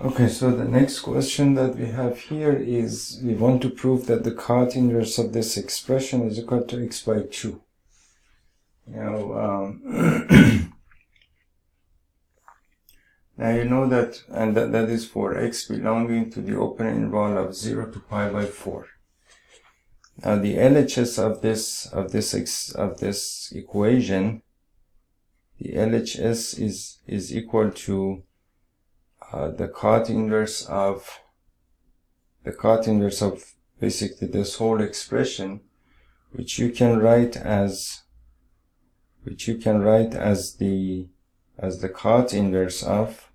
Okay, so the next question that we have here is we want to prove that the cot inverse of this expression is equal to x by 2. Now, now you know that, and that is for x belonging to the open interval of 0 to pi by 4. Now the LHS of this equation, the LHS is equal to the cot inverse of basically this whole expression, which you can write as the cot inverse of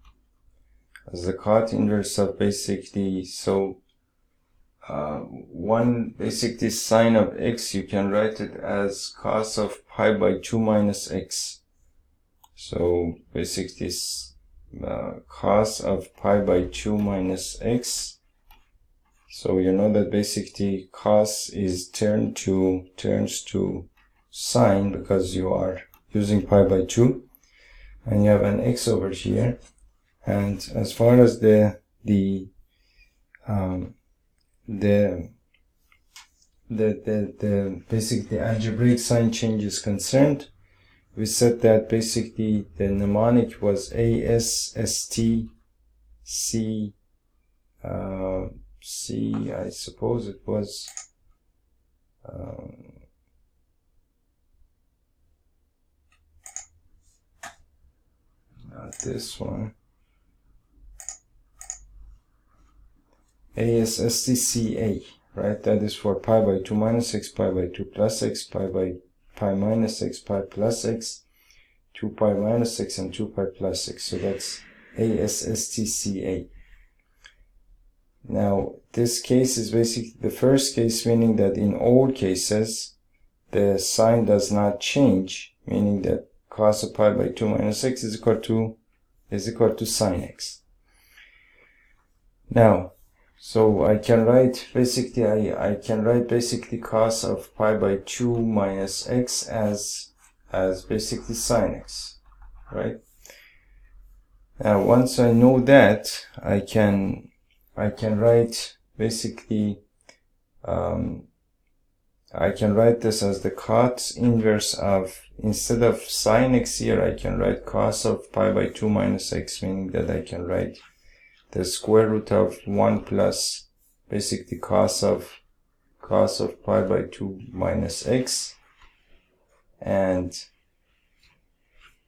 basically, so basically sine of x, you can write it as cos of pi by 2 minus x. So basically cos of pi by 2 minus x. So you know that basically cos is turns to sine because you are using pi by 2, and you have an x over here. And as far as the basically algebraic sign change is concerned, we said that basically the mnemonic was ASST C, I suppose it was not this one, ASSTCA, right? That is for pi by 2 minus x, pi by 2 plus x, pi by pi minus x, pi plus x, 2 pi minus x, and 2 pi plus x. So that's ASSTCA. Now this case is basically the first case, meaning that in all cases the sign does not change, meaning that cos of pi by 2 minus x is equal to sine x. Now, so I can write basically I can write basically cos of pi by 2 minus x as basically sine x, right? Now once I know that, I can write basically I can write this as the cot inverse of, instead of sine x here, I can write cos of pi by 2 minus x, meaning that I can write the square root of 1 plus basically cos of pi by 2 minus x, and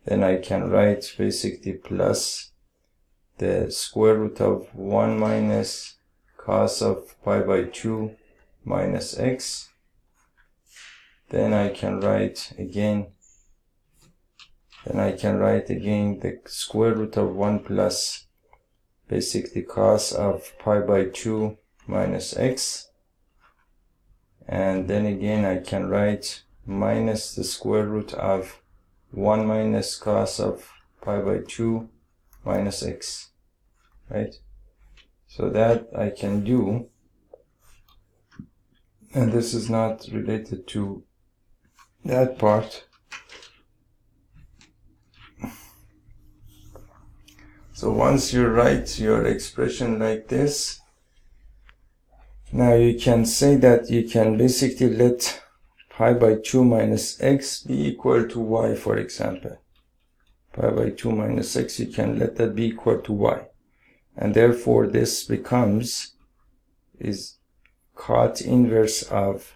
then I can write basically plus the square root of 1 minus cos of pi by 2 minus x. Then I can write again the square root of 1 plus basically cos of pi by 2 minus x, and then again I can write minus the square root of 1 minus cos of pi by 2 minus x, right? So that I can do, and this is not related to that part. So once you write your expression like this, now you can say that you can basically let pi by 2 minus x be equal to y, for example. Pi by 2 minus x, you can let that be equal to y. And therefore this becomes cot inverse of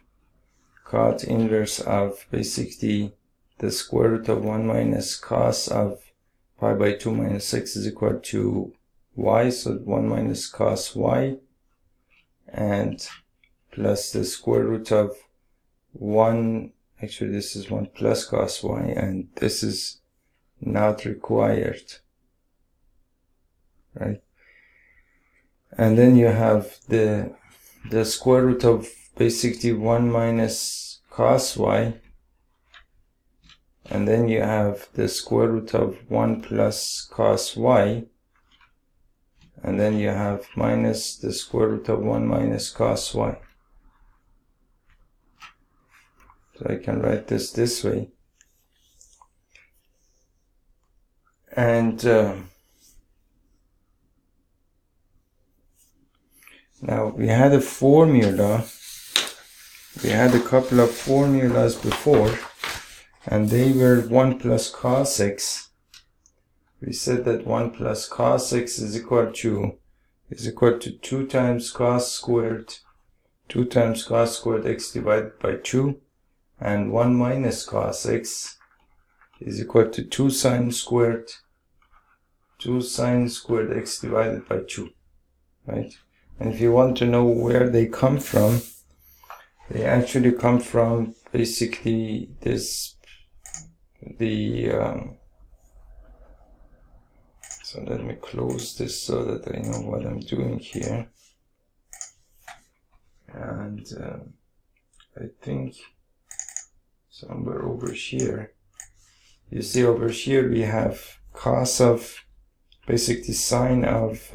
basically the square root of 1 minus cos of pi by 2 minus x is equal to y, so 1 minus cos y, and plus the square root of 1, actually this is 1 plus cos y, and this is not required, right? And then you have the square root of basically 1 minus cos y, and then you have the square root of 1 plus cos y, and then you have minus the square root of 1 minus cos y. So I can write this way. And Now we had a formula. We had a couple of formulas before, and they were 1 plus cos x. We said that 1 plus cos x is equal to 2 times cos squared, 2 times cos squared x divided by 2, and 1 minus cos x is equal to 2 sine squared x divided by 2, right? And if you want to know where they come from, they actually come from basically this, so let me close this so that I know what I'm doing here. And I think somewhere over here, you see over here we have cos of, basically sine of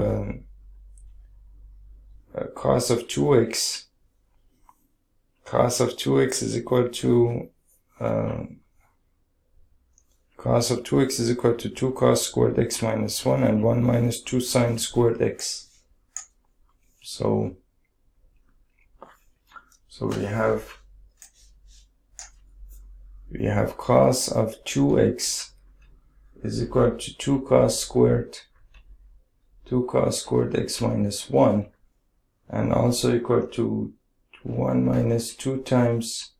cos of 2x. Cos of 2x is equal to cos of 2x is equal to 2 cos squared x minus 1 and 1 minus 2 sine squared x. So we have cos of 2x is equal to 2 cos squared x minus 1, and also equal to 1 minus 2 times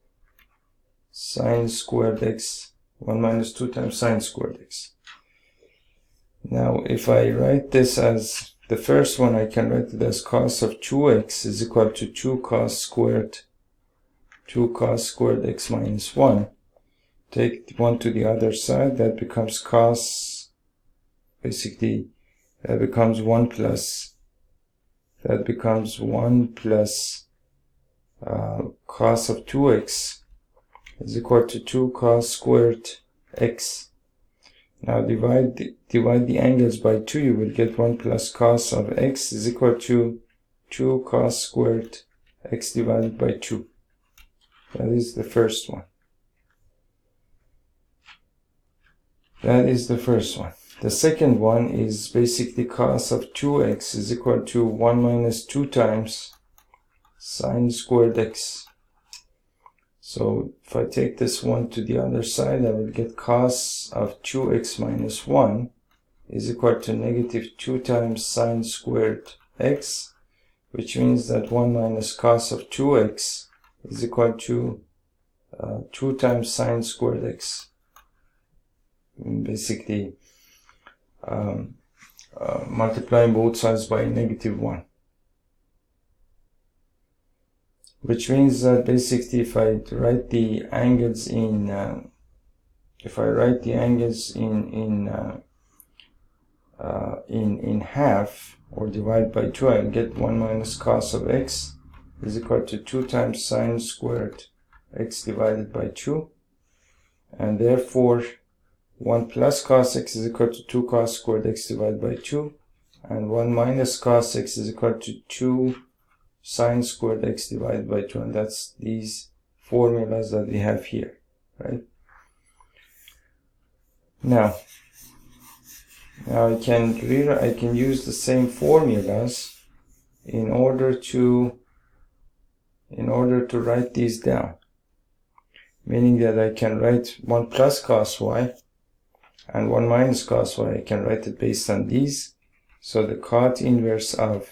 sine squared x, 1 minus 2 times sine squared x. Now if I write this as the first one, I can write it as cos of 2x is equal to 2 cos squared x minus 1. Take 1 to the other side, that becomes cos, basically that becomes 1 plus cos of 2x is equal to 2 cos squared x. Now divide the angles by 2, you will get 1 plus cos of x is equal to 2 cos squared x divided by 2. That is the first one. The second one is basically cos of 2x is equal to 1 minus 2 times sine squared x. So if I take this one to the other side, I will get cos of 2x minus 1 is equal to negative 2 times sine squared x, which means that 1 minus cos of 2x is equal to 2 times sine squared x. Basically multiplying both sides by negative 1. Which means that basically if I write the angles in half or divide by 2, I'll get 1 minus cos of x is equal to 2 times sine squared x divided by 2, and therefore 1 plus cos x is equal to 2 cos squared x divided by 2, and 1 minus cos x is equal to 2 sine squared x divided by 2, and that's these formulas that we have here, right? Now I can use the same formulas in order to write these down, meaning that I can write 1 plus cos y and 1 minus cos y. I can write it based on these. So the cot inverse of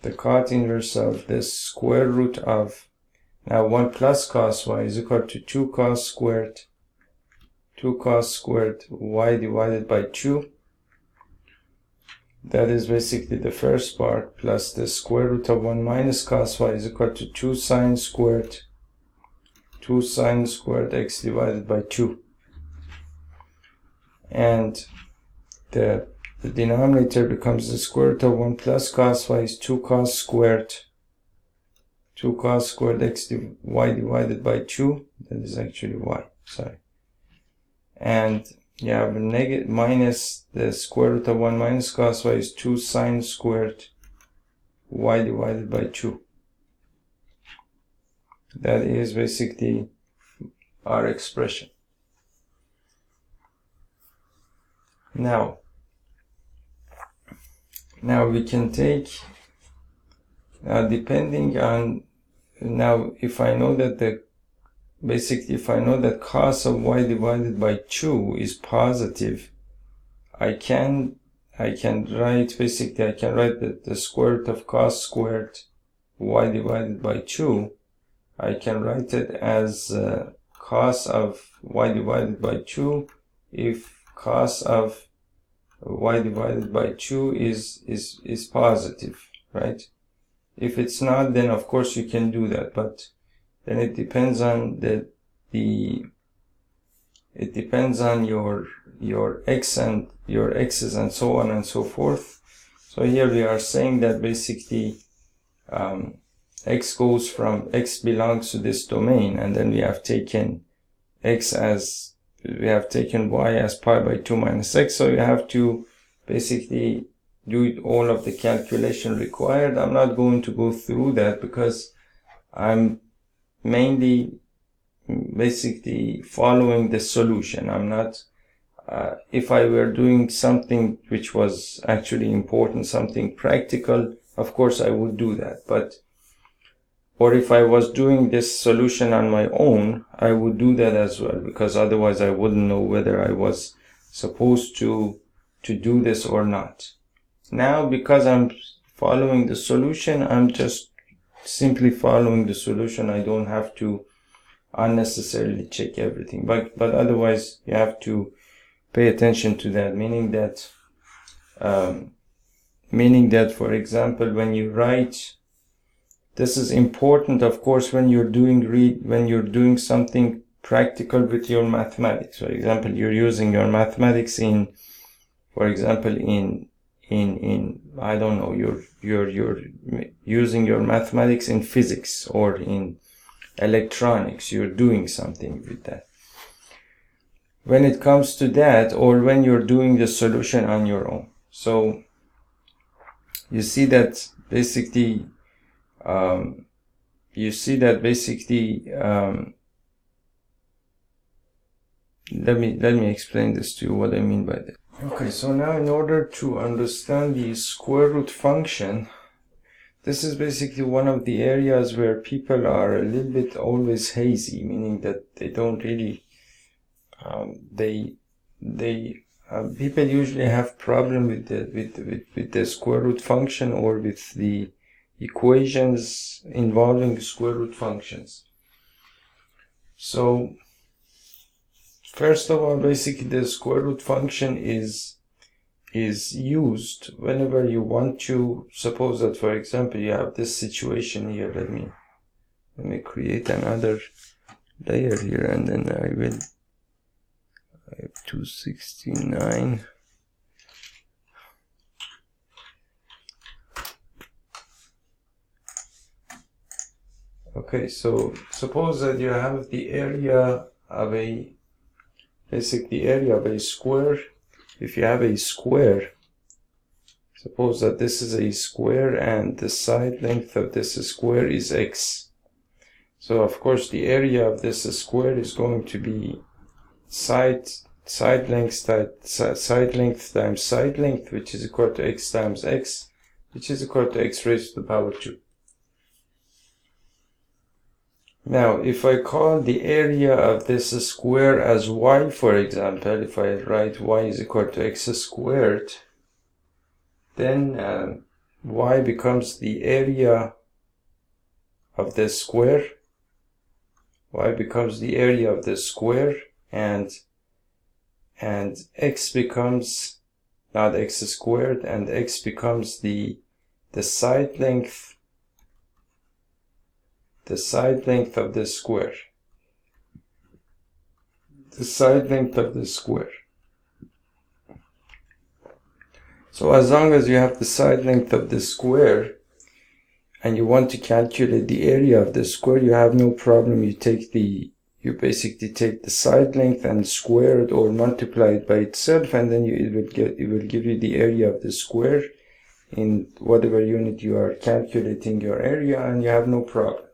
the square root of, now 1 plus cos y is equal to 2 cos squared y divided by 2. That is basically the first part, plus the square root of 1 minus cos y is equal to 2 sine squared x divided by 2. And the denominator becomes the square root of 1 plus cos y is 2 cos squared x y divided by 2. That is actually y, sorry. And you have a negative minus the square root of 1 minus cos y is 2 sine squared y divided by 2. That is basically our expression. Now we can take Now, depending on, now if I know that if I know that cos of y divided by 2 is positive, I can write, basically I can write that the square root of cos squared y divided by 2, I can write it as cos of y divided by 2 if cos of y divided by 2 is positive, right? If it's not, then of course you can do that, but then it depends on it depends on your x and your x's and so on and so forth. So here we are saying that basically x goes from, x belongs to this domain, and then we have taken x as, we have taken y as pi by 2 minus x, so you have to basically do all of the calculation required. I'm not going to go through that because I'm mainly basically following the solution. I'm not, if I were doing something which was actually important, something practical, of course I would do that, but or if I was doing this solution on my own, I would do that as well, because otherwise I wouldn't know whether I was supposed to do this or not. Now, because I'm following the solution, I'm just simply following the solution. I don't have to unnecessarily check everything, but otherwise you have to pay attention to that, meaning that for example, when you write, this is important, of course, when you're doing something practical with your mathematics. For example, you're using your mathematics in, for example, in I don't know, you're using your mathematics in physics or in electronics. You're doing something with that. When it comes to that, or when you're doing the solution on your own, so you see that basically let me explain this to you, what I mean by that. Okay, so now in order to understand the square root function, this is basically one of the areas where people are a little bit always hazy, meaning that they don't really people usually have problem with the square root function, or with the equations involving square root functions. So first of all, basically the square root function is used whenever you want to, suppose that, for example, you have this situation here. Let me create another layer here, and then I have 269. Okay, so suppose that you have the area of a, basically area of a square. If you have a square, suppose that this is a square and the side length of this square is x. So of course the area of this square is going to be side length times side length, which is equal to x times x, which is equal to x raised to the power 2. Now, if I call the area of this square as y, for example, if I write y is equal to x squared, then y becomes the area of this square. Y becomes the area of the square, and x becomes not x squared, and x becomes the side length. The side length of the square. The side length of the square. So as long as you have the side length of the square and you want to calculate the area of the square, you have no problem. You basically take the side length and square it or multiply it by itself, and then it will give you the area of the square in whatever unit you are calculating your area, and you have no problem.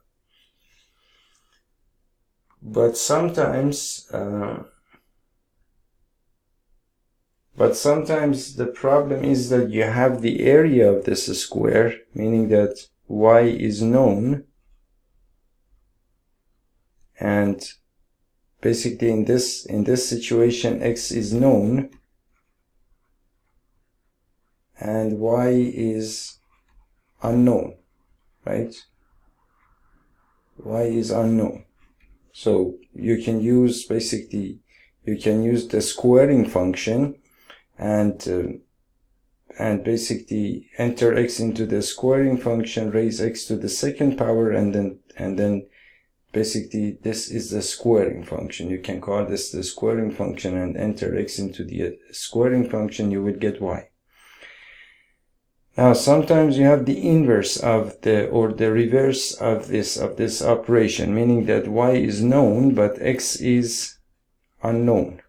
But sometimes the problem is that you have the area of this square, meaning that y is known, and basically in this situation x is known and y is unknown, right? Y is unknown. So you can use basically the squaring function and basically enter x into the squaring function, raise x to the second power, and then basically this is the squaring function. You can call this the squaring function and enter x into the squaring function, you will get y. Now sometimes you have the inverse of the reverse of this operation, meaning that y is known but x is unknown.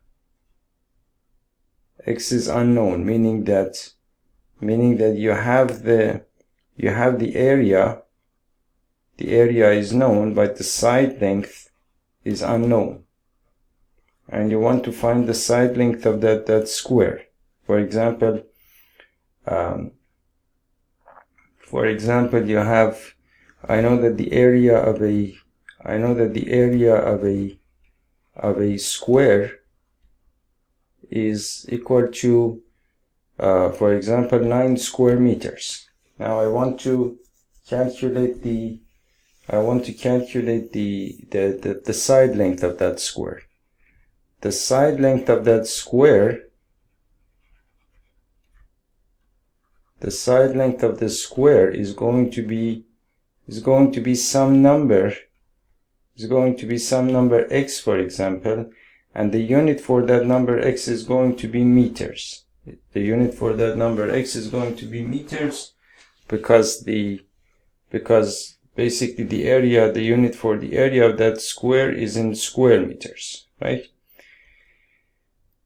X is unknown, meaning that you have the area. The area is known, but the side length is unknown. And you want to find the side length of that square. For example, you have, I know that the area of a square is equal to, for example, 9 square meters. Now I want to calculate the side length of that square. The side length of that square, the side length of the square is going to be some number, x, for example, and the unit for that number x is going to be meters. The unit for that number x is going to be meters because basically the unit for the area of that square is in square meters, right?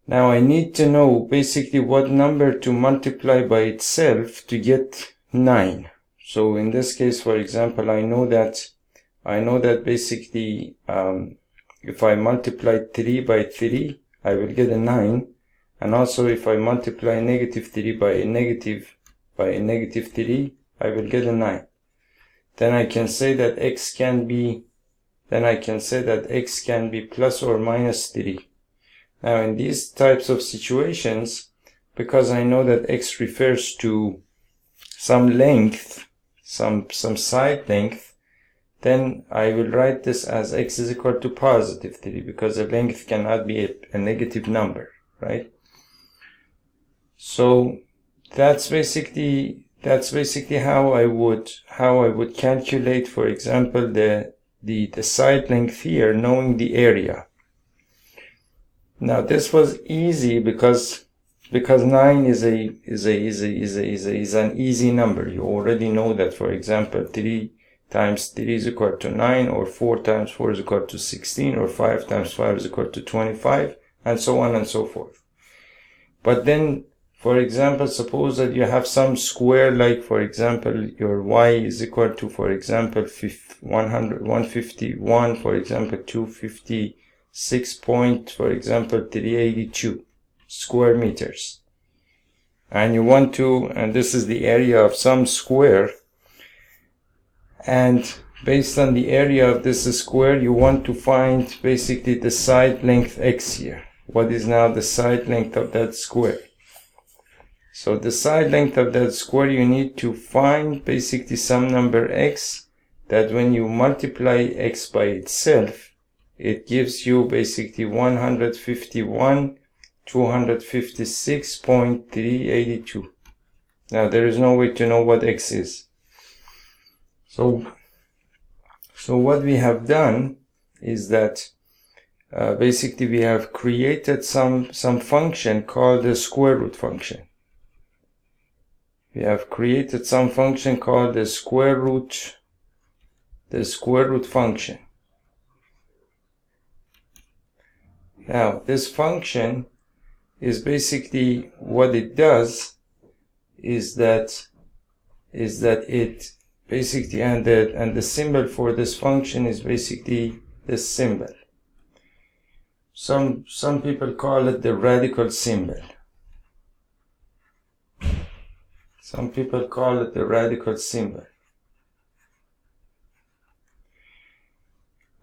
Now I need to know basically what number to multiply by itself to get 9. So in this case, for example, I know that basically if I multiply 3 by 3, I will get a 9. And also if I multiply -3 by a negative 3, I will get a 9. Then I can say that x can be plus or minus 3. Now in these types of situations, because I know that x refers to some length, some side length, then I will write this as x is equal to positive 3, because the length cannot be a negative number, right? So that's basically how I would calculate, for example, the side length here, knowing the area. Now this was easy because 9 is an easy number. You already know that, for example, 3 times 3 is equal to 9, or 4 times 4 is equal to 16, or 5 times 5 is equal to 25, and so on and so forth. But then, for example, suppose that you have some square, like for example your y is equal to, for example, 151, for example 256 point, for example 382 square meters, and you want to, and this is the area of some square, and based on the area of this square you want to find basically the side length x here. What is now the side length of that square? So the side length of that square, you need to find basically some number x that when you multiply x by itself, it gives you basically 151,256.382. Now there is no way to know what x is. So what we have done is that basically we have created some function called the square root function. We have created some function called the square root function. Now this function is basically, what it does is that it basically, and the symbol for this function is basically this symbol. Some people call it the radical symbol. Some people call it the radical symbol.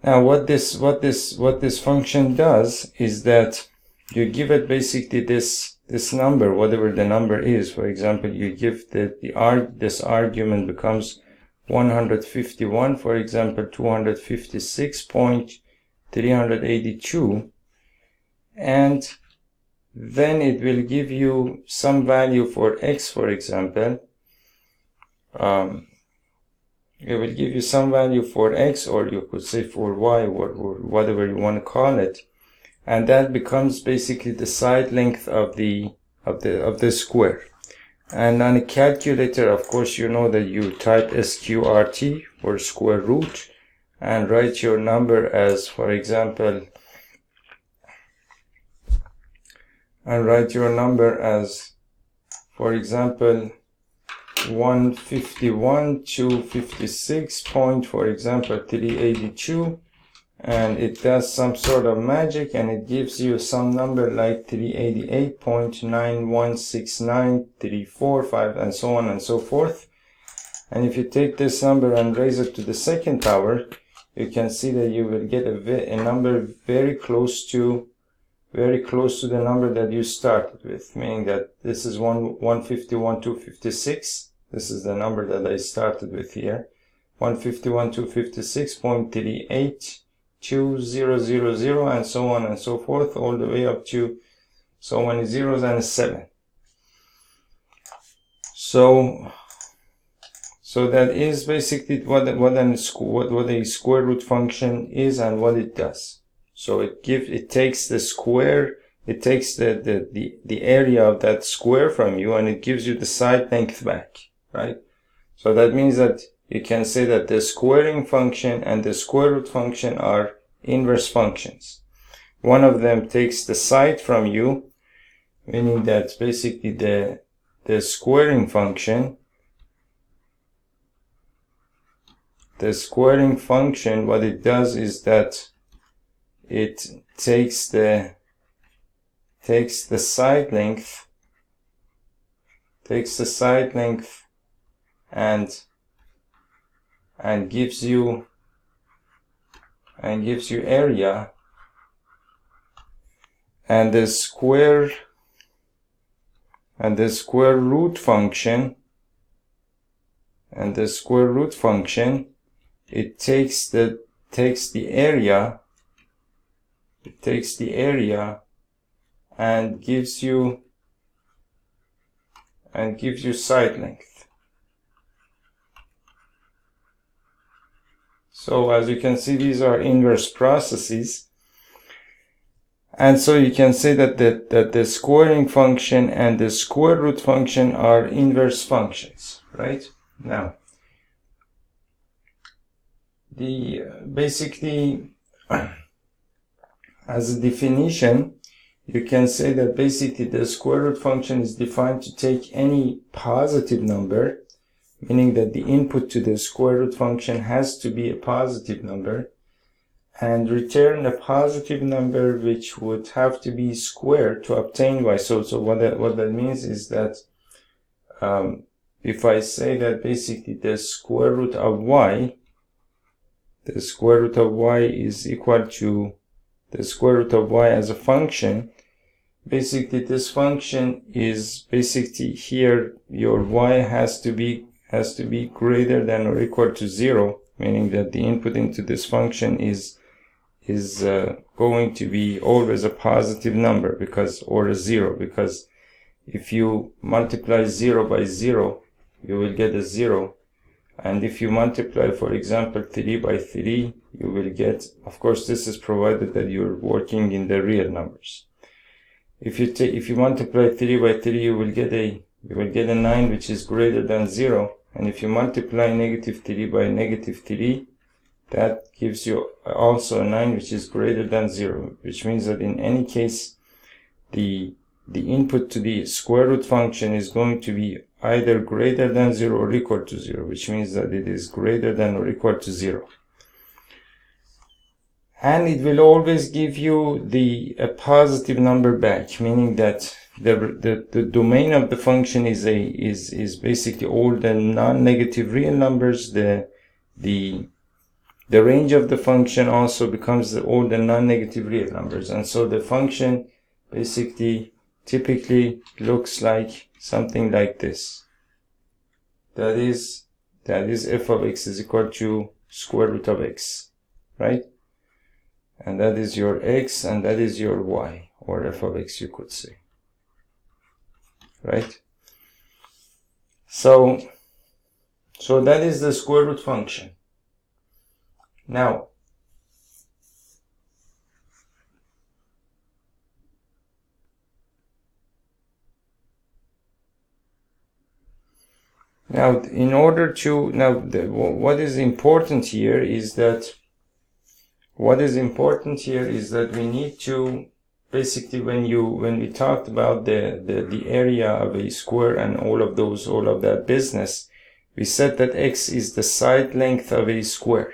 Now what this function does is that you give it basically this number, whatever the number is. For example, you give this argument becomes 151, for example 256.382, and then it will give you some value for x, for example. It will give you some value for x, or you could say for y, or whatever you want to call it, and that becomes basically the side length of the square. And on a calculator, of course, you know that you type SQRT for square root and write your number as, for example, for example 151 to 56 point, for example 382, and it does some sort of magic and it gives you some number like 388.9169345, and so on and so forth. And if you take this number and raise it to the second power, you can see that you will get a number very close to the number that you started with, meaning that this is 151,256. This is the number that I started with here, 151,256.38200, and so on and so forth, all the way up to so many zeros and a 7. So that is basically what a square root function is and what it does. So it takes the square, it takes the area of that square from you, and it gives you the side length back, right? So that means that you can say that the squaring function and the square root function are inverse functions. One of them takes the side from you, meaning that basically the squaring function, what it does is that it takes the side length, and gives you area, and the square root function, it takes the area and gives you side length. So as you can see, these are inverse processes, and so you can say that the squaring function and the square root function are inverse functions, right? Now, basically as a definition, you can say that basically the square root function is defined to take any positive number, meaning that the input to the square root function has to be a positive number, and return a positive number which would have to be squared to obtain y. So what that means is that if I say that basically the square root of y is equal to the square root of y as a function, basically this function is basically here your y has to be greater than or equal to 0, meaning that the input into this function is going to be always a positive number, or a 0, because if you multiply 0 by 0 you will get a 0, and if you multiply, for example, 3 by 3, you will get, of course this is provided that you're working in the real numbers. If you multiply 3 by 3, you will get a 9 which is greater than 0, and if you multiply negative 3 by negative 3, that gives you also a 9 which is greater than 0, which means that in any case the input to the square root function is going to be either greater than 0 or equal to 0, which means that it is greater than or equal to 0. And it will always give you a positive number back, meaning that the domain of the function is basically all the non-negative real numbers. The the range of the function also becomes all the non-negative real numbers. And so the function basically typically looks like something like this. That is f of x is equal to square root of x, right? And that is your x and that is your y, or f of x you could say, right? So that is the square root function. Now in order to, what is important here is that we need to basically, when we talked about the area of a square and all of that business, we said that x is the side length of a square.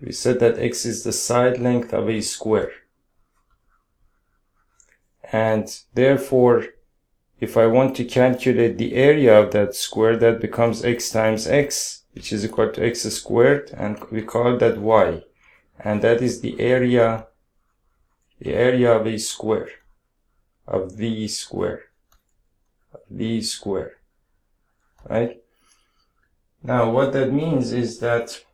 We said that x is the side length of a square. And therefore, if I want to calculate the area of that square, that becomes x times x, which is equal to x squared, and we call that y. And that is the area of a square, of the square, right? Now what that means is that,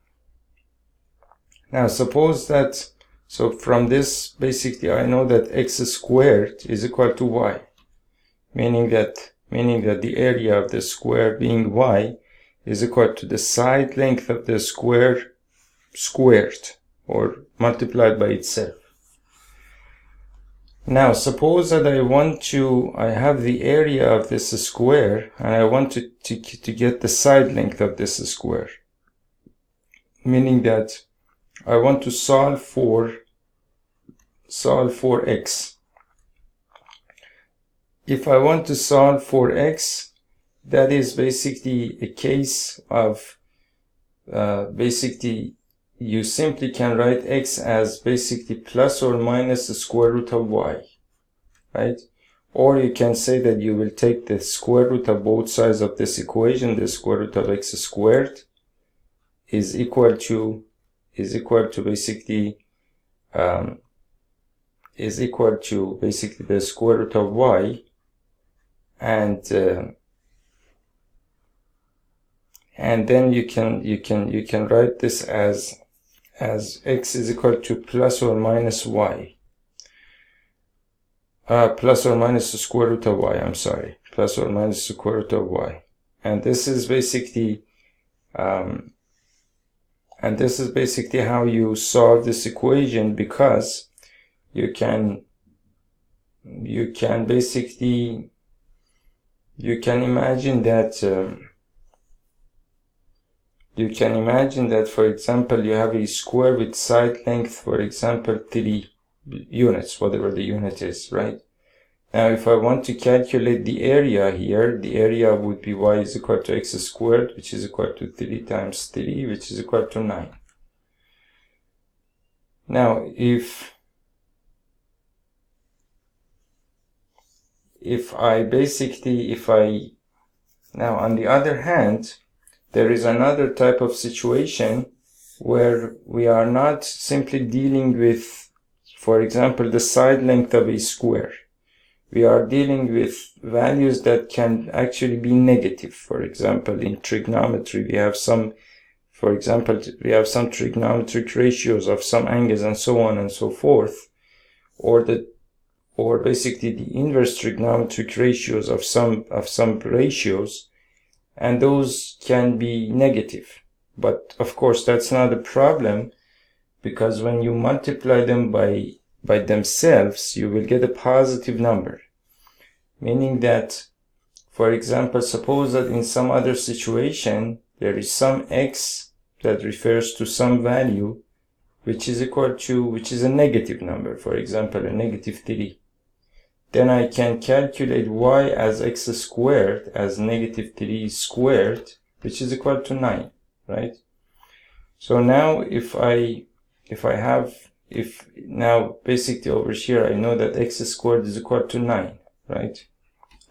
now suppose that, so from this basically I know that x squared is equal to y, meaning that the area of the square, being y, is equal to the side length of the square squared, or multiplied by itself. Now suppose that I have the area of this square and I want to get the side length of this square, meaning that I want to solve for x. If I want to solve for x, that is basically a case of basically you simply can write x as basically plus or minus the square root of y, right? Or you can say that you will take the square root of both sides of this equation. The square root of x squared is equal to basically the square root of y, and then you can write this as x is equal to plus or minus y, plus or minus the square root of y, I'm sorry, plus or minus the square root of y. And this is basically how you solve this equation, because you can imagine that for example you have a square with side length, for example 3 units, whatever the unit is, right? Now if I want to calculate the area here, the area would be y is equal to x squared, which is equal to 3 times 3, which is equal to 9. Now now on the other hand, there is another type of situation where we are not simply dealing with, for example, the side length of a square. We are dealing with values that can actually be negative. For example, in trigonometry, we have some trigonometric ratios of some angles and so on and so forth, or basically the inverse trigonometric ratios of some ratios, and those can be negative. But of course that's not a problem, because when you multiply them by themselves, you will get a positive number. Meaning that, for example, suppose that in some other situation there is some x that refers to some value which is a negative number, for example a negative 3. Then I can calculate y as x squared as negative 3 squared, which is equal to 9, right? So now now basically over here I know that x squared is equal to 9, right?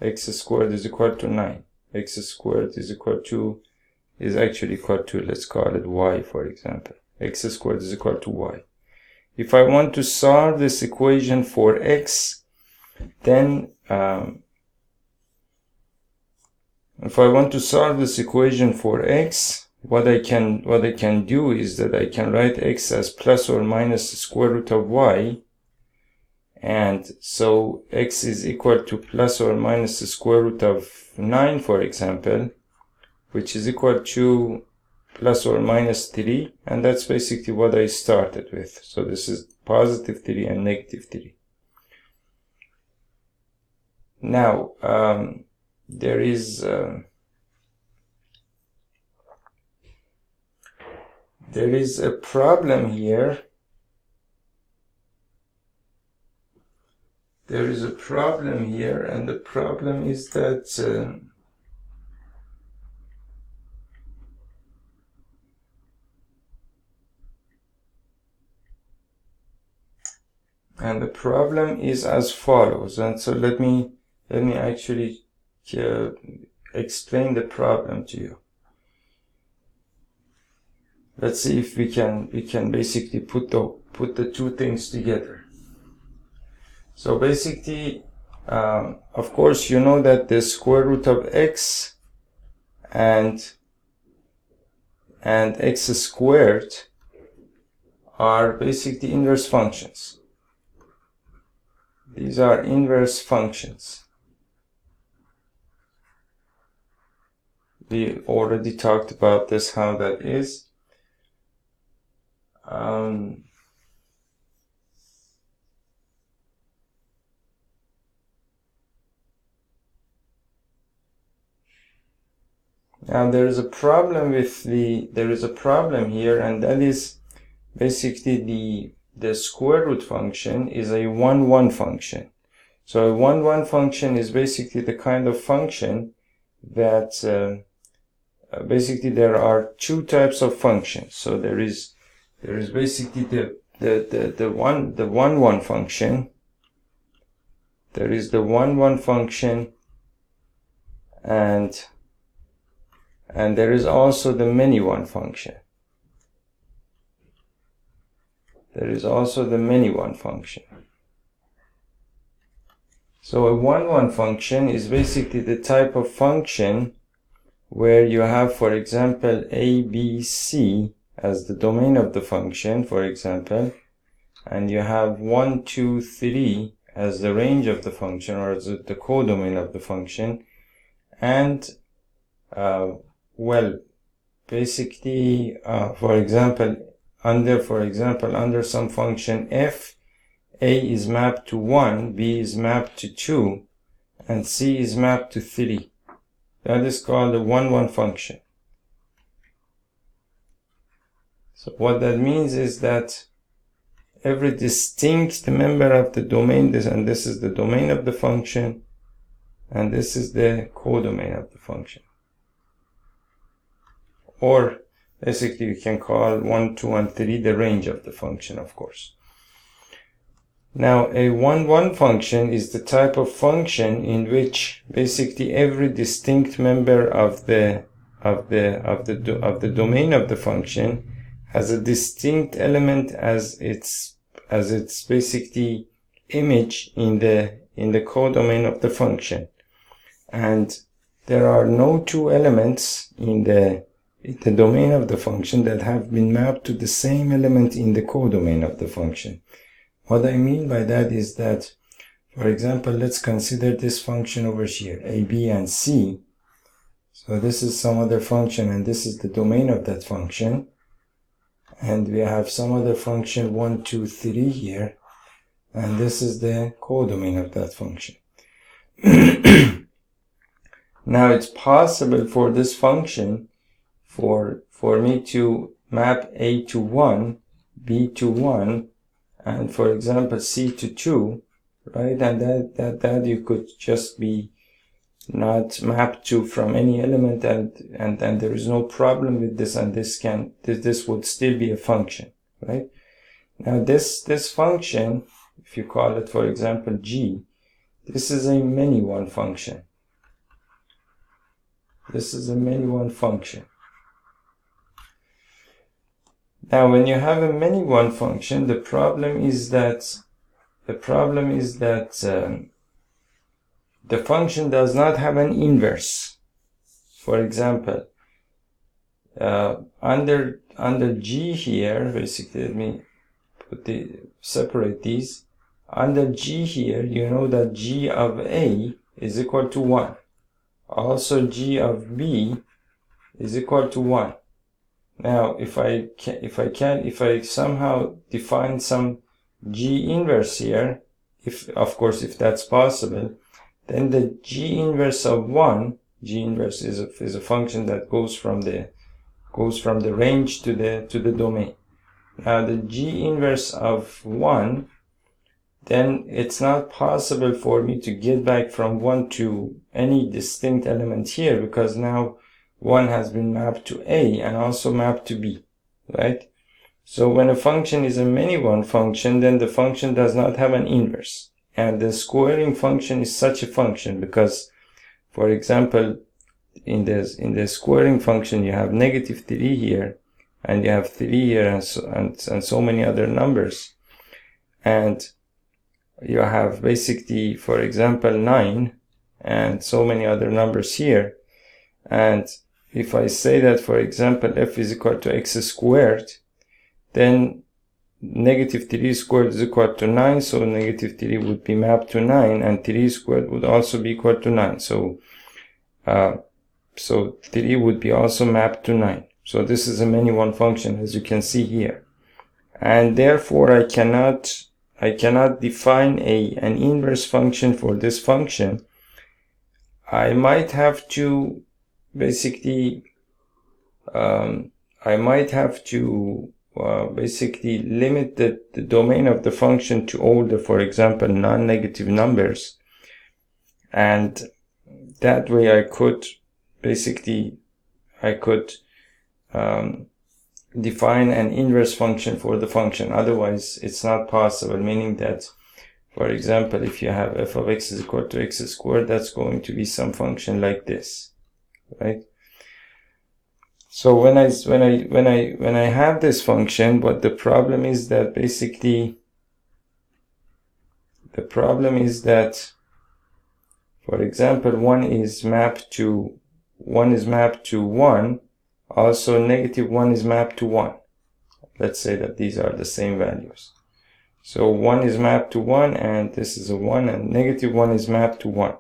X squared is equal to 9. X squared is equal to is actually equal to, let's call it y, for example. X squared is equal to y. If I want to solve this equation for x, then if I want to solve this equation for x, what I can do is that I can write x as plus or minus the square root of y, and so x is equal to plus or minus the square root of 9, for example, which is equal to plus or minus 3, and that's basically what I started with. So this is positive 3 and negative 3. Now there is a problem here. There is a problem here, and the problem is that and the problem is as follows. And so let me actually explain the problem to you. Let's see if we can basically put the two things together. So basically, of course, you know that the square root of x and x squared are basically inverse functions. These are inverse functions. We already talked about this, how that is. Now there is a problem here, and that is basically the square root function is a 1-1 function. So a 1-1 function is basically the kind of function that basically there are two types of functions. So there is basically the 1-1 function. There is the 1-1 function, and there is also the many-one function. There is also the many-one function. So a 1-1 function is basically the type of function where you have, for example, a, b, c as the domain of the function, for example, and you have 1, 2, 3 as the range of the function, or as the codomain of the function, and well, basically, for example, under some function f, a is mapped to 1, b is mapped to 2, and c is mapped to 3. That is called a 1-1 function. So what that means is that every distinct member of the domain, and this is the domain of the function, and this is the codomain of the function. Or basically we can call 1, 2, and 3 the range of the function, of course. Now a 1-1 function is the type of function in which basically every distinct member of the domain of the function has a distinct element as its basically image in the codomain of the function, and there are no two elements in the domain of the function that have been mapped to the same element in the codomain of the function. What I mean by that is that, for example, let's consider this function over here, a, b, and c. So this is some other function, and this is the domain of that function. And we have some other function 1, 2, 3 here, and this is the codomain of that function. Now it's possible for this function for me to map a to 1, b to 1, and for example c to 2, right? And that you could just be not mapped to from any element, and there is no problem with this, and this would still be a function, right? Now this function, if you call it, for example, g, this is a many-one function. This is a many-one function. Now, when you have a many one function, the problem is that the function does not have an inverse. For example, under G here, basically, let me separate these. Under G here, you know that G of A is equal to 1. Also, G of B is equal to 1. Now, if I somehow define some G inverse here, of course, if that's possible, then the G inverse of 1, G inverse is a function that goes from the range to the domain. Now, the G inverse of 1, then it's not possible for me to get back from 1 to any distinct element here, because now 1 has been mapped to A and also mapped to B, right? So when a function is a many one function, then the function does not have an inverse. And the squaring function is such a function because, for example, in the squaring function, you have -3 here, and you have 3 here, and so many other numbers. And you have basically, for example, 9 and so many other numbers here. And if I say that, for example, f is equal to x squared, then -3 squared is equal to 9, so -3 would be mapped to 9, and 3 squared would also be equal to 9. So 3 would be also mapped to 9. So this is a many one function, as you can see here. And therefore, I cannot define an inverse function for this function. I might have to basically limit the domain of the function to all the, for example, non-negative numbers. And that way I could define an inverse function for the function. Otherwise, it's not possible, meaning that, for example, if you have f of x is equal to x squared, that's going to be some function like this, right? So when I have this function, but the problem is that for example, 1 is mapped to 1, also -1 is mapped to 1. Let's say that these are the same values. So 1 is mapped to 1, and this is a 1, and -1 is mapped to 1.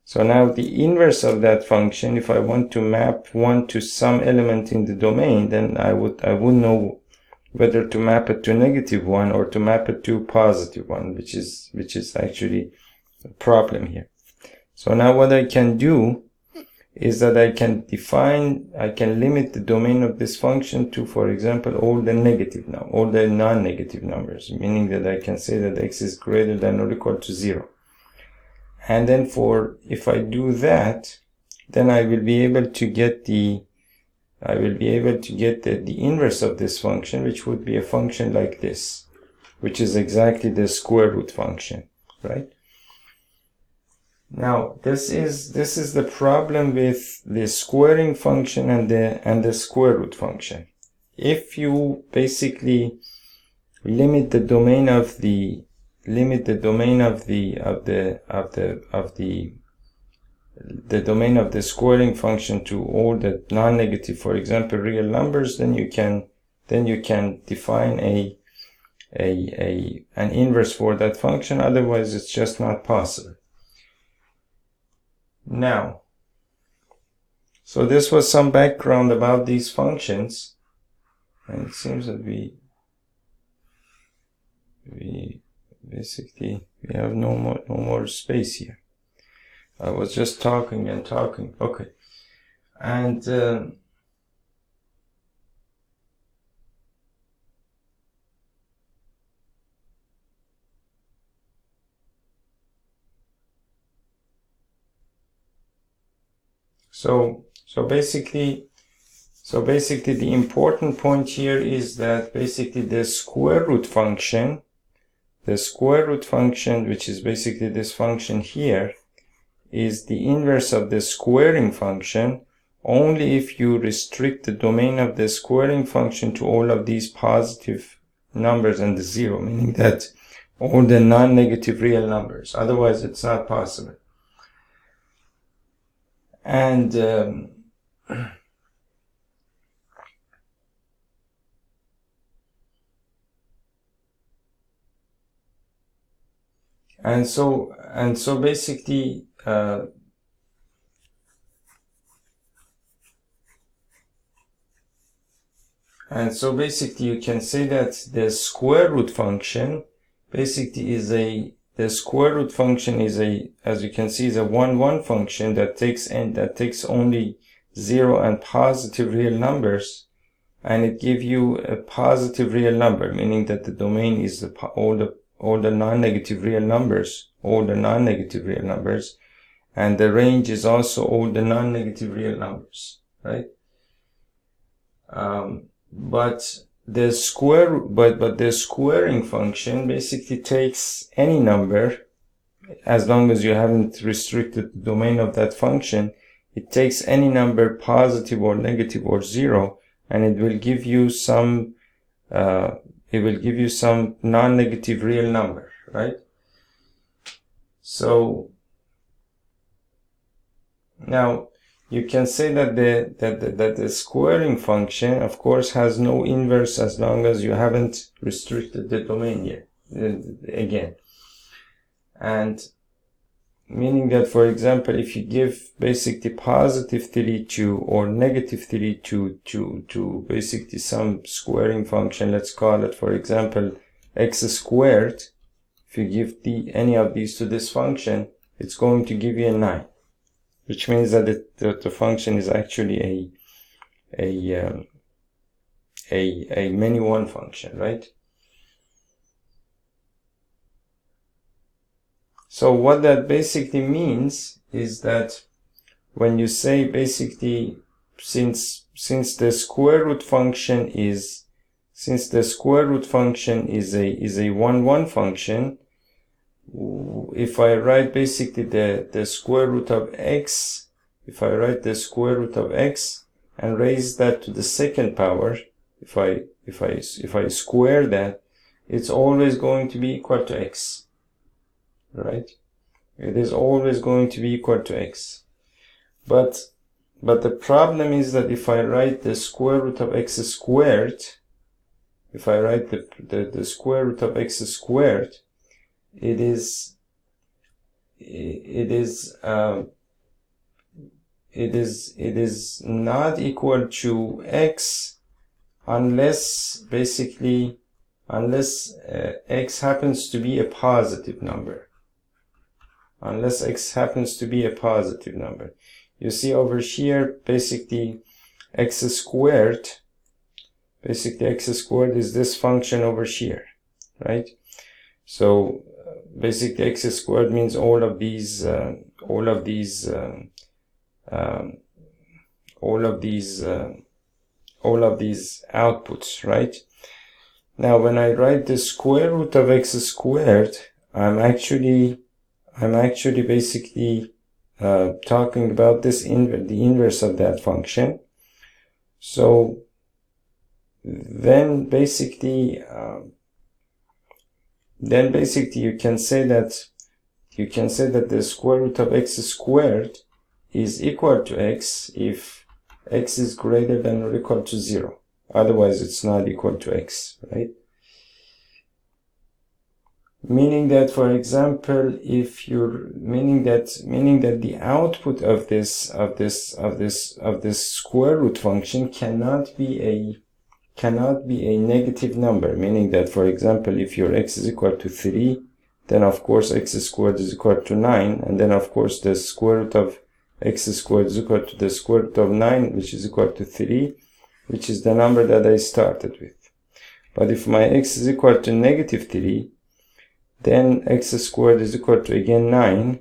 So now the inverse of that function, if I want to map 1 to some element in the domain, then I would know whether to map it to -1 or to map it to +1, which is actually a problem here. So now what I can do is that I can limit the domain of this function to, for example, all the non-negative numbers, meaning that I can say that x is greater than or equal to 0. And then if I do that, then I will be able to get the inverse of this function, which would be a function like this, which is exactly the square root function, right? Now, this is the problem with the squaring function and the square root function. If you basically limit the domain of the squaring function to all the non-negative, for example, real numbers, then you can define an inverse for that function. Otherwise, it's just not possible. Now, so this was some background about these functions, and it seems that we basically have no more space here. I was just talking and talking. Okay, and So basically the important point here is that basically the square root function, which is basically this function here, is the inverse of the squaring function, only if you restrict the domain of the squaring function to all of these positive numbers and the zero, meaning that all the non-negative real numbers. Otherwise, it's not possible. And so basically you can say that the square root function basically is as you can see, is a 1-1 function that takes only 0 and positive real numbers, and it gives you a positive real number, meaning that the domain is all the non-negative real numbers, and the range is also all the non-negative real numbers, right? But the squaring function basically takes any number, as long as you haven't restricted the domain of that function. It takes any number, positive or negative or zero, and it will give you some non-negative real number, right? So now you can say that the squaring function, of course, has no inverse as long as you haven't restricted the domain yet, again. And meaning that, for example, if you give basically positive 32 or negative 32 to basically some squaring function, let's call it, for example, x squared, if you give any of these to this function, it's going to give you a 9. Which means that the function is actually a many one function, right? So what that basically means is that when you say basically, since the square root function is a 1-1 function, if I write basically the square root of x, if I write the square root of x and raise that to the second power, if I square that, it's always going to be equal to x, right? It is always going to be equal to x. But the problem is that if I write the square root of x squared, if I write the square root of x squared, it is not equal to x unless x happens to be a positive number. You see over here, basically x squared is this function over here, right? So basically x squared means all of these outputs, right? Now when I write the square root of x squared, I'm actually basically talking about the inverse of that function. So then basically you can say that the square root of x squared is equal to x if x is greater than or equal to 0. Otherwise, it's not equal to x, right? Meaning that, for example, meaning that the output of this square root function cannot be a negative number, meaning that, for example, if your x is equal to 3, then of course x squared is equal to 9, and then of course the square root of x squared is equal to the square root of 9, which is equal to 3, which is the number that I started with. But if my x is equal to negative 3, then x squared is equal to again 9,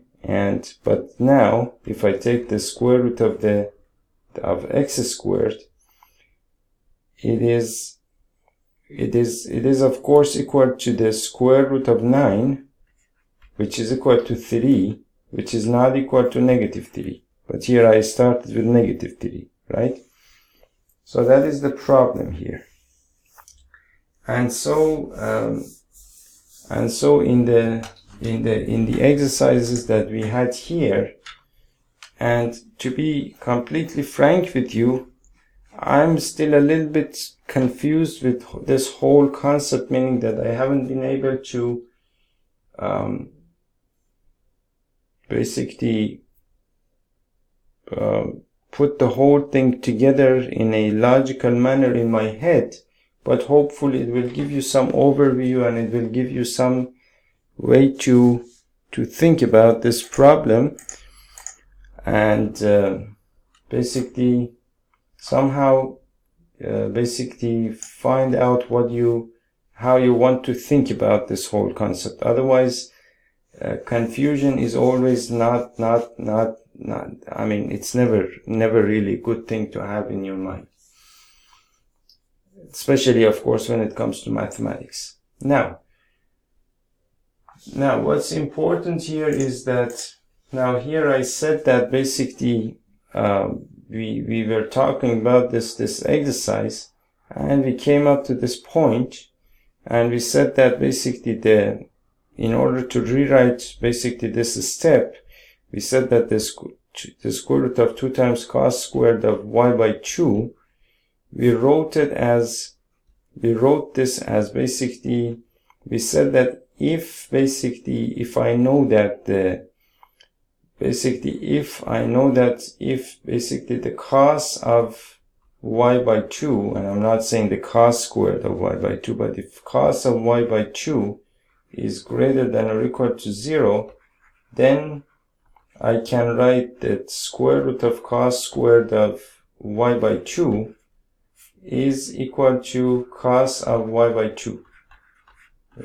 but now if I take the square root of x squared, it is of course equal to the square root of 9, which is equal to 3, which is not equal to negative 3. but here I started with negative 3, right? So that is the problem here. And so in the exercises that we had here, and to be completely frank with you, I'm still a little bit confused with this whole concept, meaning that I haven't been able to basically put the whole thing together in a logical manner in my head, but hopefully it will give you some overview and it will give you some way to think about this problem, and basically somehow basically find out how you want to think about this whole concept. Otherwise, confusion is always not, I mean, it's never really a good thing to have in your mind. Especially, of course, when it comes to mathematics. Now, what's important here is that, now here I said that basically we were talking about this exercise, and we came up to this point, and we said that basically in order to rewrite basically this step, we said that the square root of 2 times cos squared of y by 2, we wrote this as basically, we said that if I know that if the cos of y by 2, and I'm not saying the cos squared of y by 2, but if cos of y by 2 is greater than or equal to 0, then I can write that square root of cos squared of y by 2 is equal to cos of y by 2,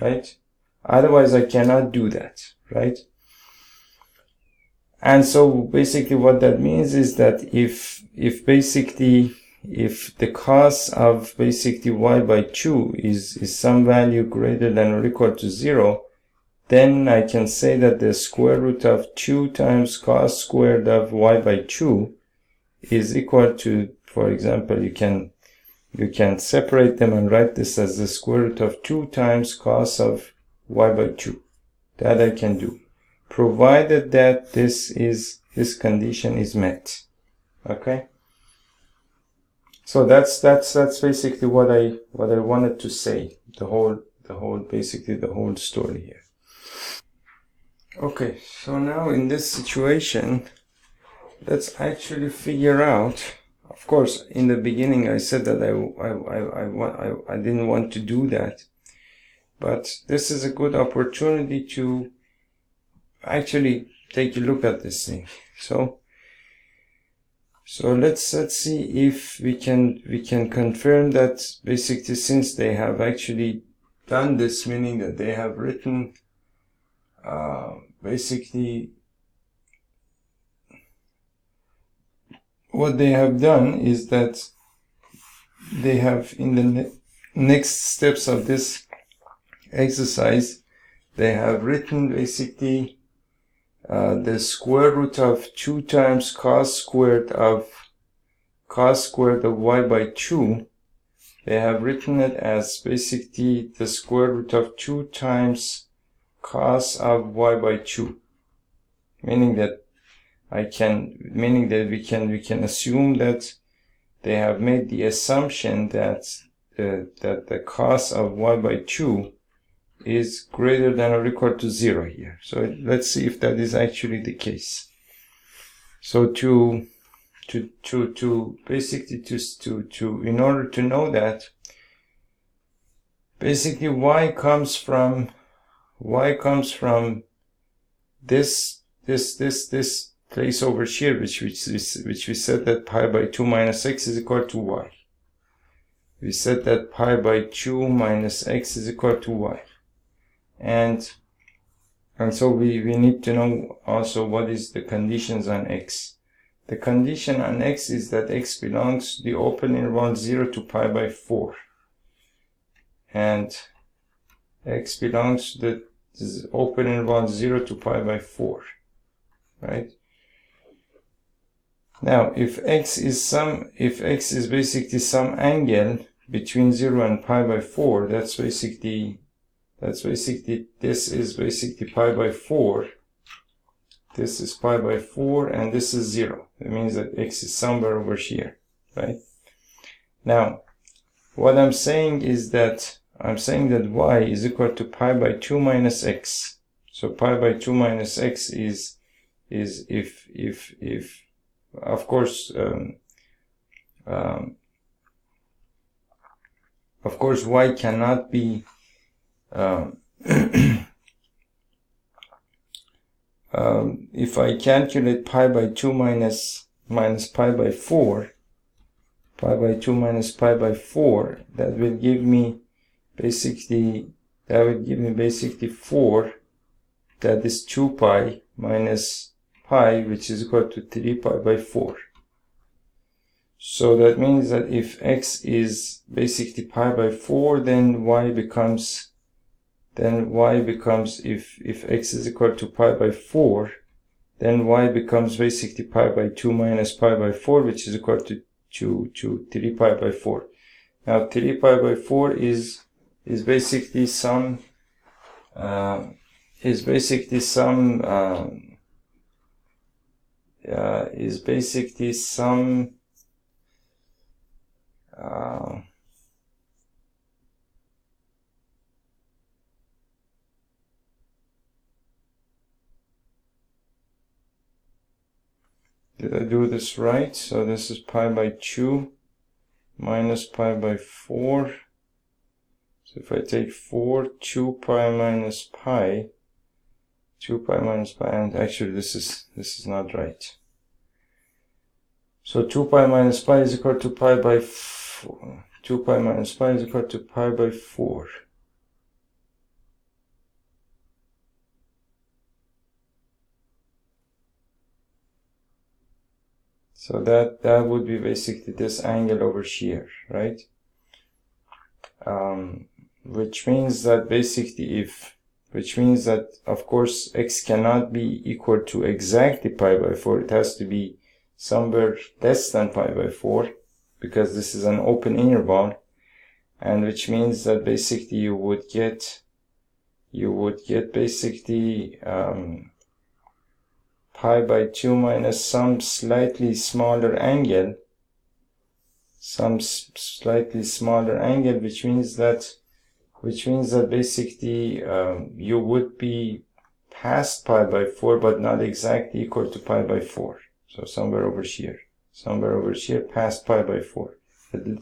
right? Otherwise I cannot do that, right? And so basically what that means is that if the cos of basically y by 2 is some value greater than or equal to 0, then I can say that the square root of 2 times cos squared of y by 2 is equal to, for example, you can separate them and write this as the square root of 2 times cos of y by 2. That I can do, provided that this condition is met. Okay? So that's basically what I wanted to say, the whole story here. Okay, so now in this situation, let's actually figure out. Of course, in the beginning I said that I didn't want to do that, but this is a good opportunity to actually take a look at this thing. So let's see if we can confirm that basically, since they have actually done this, meaning that they have written basically what they have done is that they have, in the next steps of this exercise, they have written basically the square root of 2 times cos squared of y by 2. They have written it as basically the square root of 2 times cos of y by 2, meaning that we can assume that they have made the assumption that the cos of y by 2 is greater than or equal to 0 here. So let's see if that is actually the case. So to in order to know that, basically y comes from this place over here, which we said that pi by 2 minus x is equal to y. We said that pi by 2 minus x is equal to y. And so we need to know also what is the conditions on x. The condition on x is that x belongs to the open interval 0 to pi by 4. And x belongs to the open interval 0 to pi by 4. Right? Now, if x is basically some angle between 0 and pi by 4, this is basically pi by 4. This is pi by 4 and this is 0. It means that x is somewhere over here, right? Now, what I'm saying is that y is equal to pi by 2 minus x. So pi by 2 minus x is if of course y cannot be if I calculate pi by 2 minus pi by 4, pi by 2 minus pi by 4, that will give me basically 4, that is 2 pi minus pi, which is equal to 3 pi by 4. So that means that if x is basically pi by 4, then y becomes if x is equal to pi by 4, then y becomes basically pi by 2 minus pi by 4, which is equal to 3 pi by 4. Now 3 pi by 4 is basically some did I do this right? So this is pi by 2 minus pi by 4. So if I take 4, 2 pi minus pi, 2 pi minus pi, and actually this is not right. So 2 pi minus pi is equal to pi by 4. 2 pi minus pi is equal to pi by 4. So that would be basically this angle over here, right? Which means that basically of course x cannot be equal to exactly pi by 4. It has to be somewhere less than pi by 4, because this is an open interval, and which means that basically you would get basically pi by 2 minus some slightly smaller angle, which means that basically you would be past pi by 4, but not exactly equal to pi by 4. So somewhere over here, past pi by 4,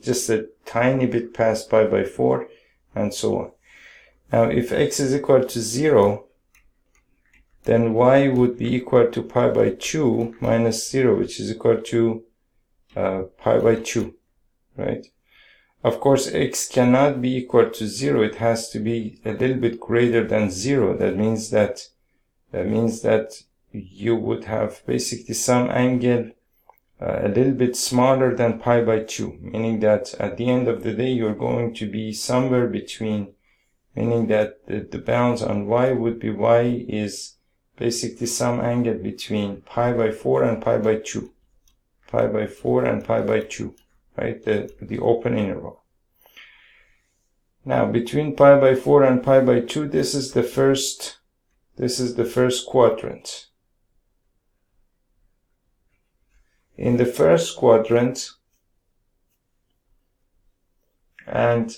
just a tiny bit past pi by 4, and so on. Now if x is equal to 0, then y would be equal to pi by 2 minus 0, which is equal to pi by 2, right? Of course, x cannot be equal to 0. It has to be a little bit greater than 0. That means that you would have basically some angle a little bit smaller than pi by 2, meaning that at the end of the day you're going to be somewhere between, meaning that the bounds on y would be y is basically some angle between pi by 4 and pi by 2. Pi by 4 and pi by 2, right? The open interval. Now between pi by 4 and pi by 2, this is the first quadrant. In the first quadrant, and